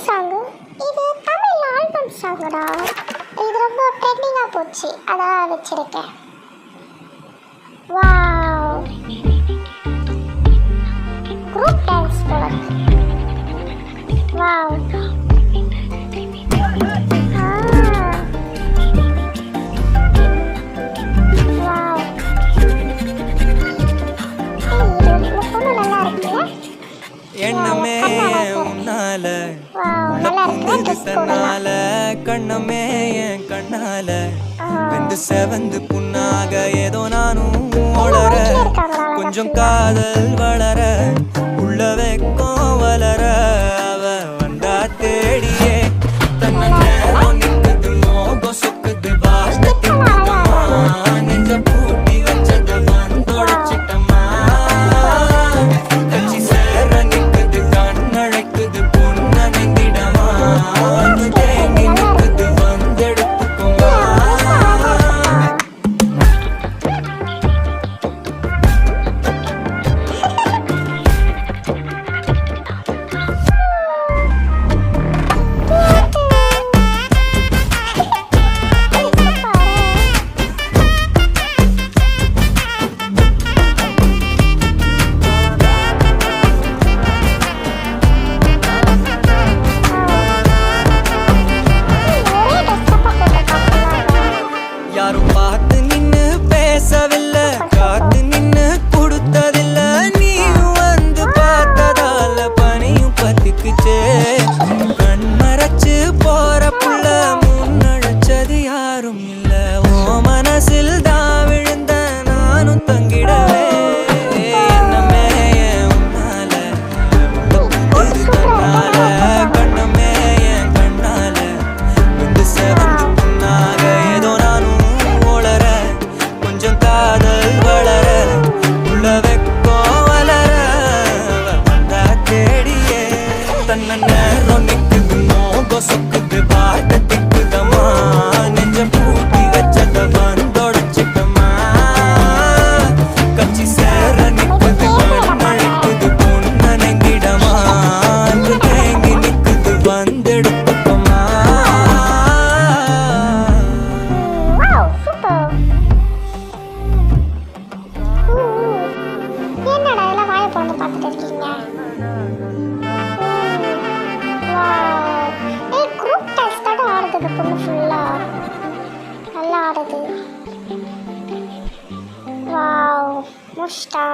Song இது? Tamil album சாங்குடா. இது ரொம்ப ட்ரெண்டிங்காக போச்சு, அதான் வச்சிருக்கேன். வாவ், குரூப் டான்ஸ் போல இருக்கு. வாவ், எண்ணமே உன்னால தன்னால கண்ணமே என் கண்ணால வெந்து செவந்து புண்ணாக ஏதோ நானும் வளர கொஞ்சம் காதல் வளர உள்ள வெக்கம் வளர அவ வந்தா தேடியே தன்னை நிற்குது மோகம் சொக்குது வாஷ்டமா நெஞ்ச பூட்டி வச்சது வந்தொடைச்சிட்டமா கட்சி சேர நிற்குது கண்ணழைக்குது பொண்ணு நிந்திடமா தேங்கி நிற்குது வந்தெடுத்துக்குமா. யாரும் பார்த்து நின்னு பேசவில்லை, காத்து நின்னு கொடுத்ததில்ல, நீ வந்து பார்த்ததால பனியும் பத்திக்குச்சே. கண் மறைச்சு போற புள்ள முன்னழைச்சது யாரும் இல்ல, ஓ மனசில் தான் விழுந்த நானும் தங்கிடவே. என்னமே உன்னால தன்னால கண்ணமே என் கண்ணால வந்து செவந்து புண்ணாக ஏதோ நானும் வளர கொஞ்சம் காதல் வளர உள்ள வெக்கம் வளர வந்தா தேடியே தன்னை நேரம் நிற்குது மோகம் சொக்குது பாட்ட திக்குதமா நெஞ்ச பூட்டி வச்சத வந்தொடைச்சிட்டமா கட்சி சேர நிற்குது கண்ணழைக்குது பொண்ணு நெங்கிடமா தேங்கி நிற்குது வந்தெடுத்துக்கமா. என்னடா எல்லாம் வாயை பொண்ணு பார்த்துட்டு இருக்கீங்க? குரூப் டான்ஸ் தான் ஆடுது பொண்ணு ஃபுல்லா, நல்லா ஆடுது. வாவ், முஷ்டா.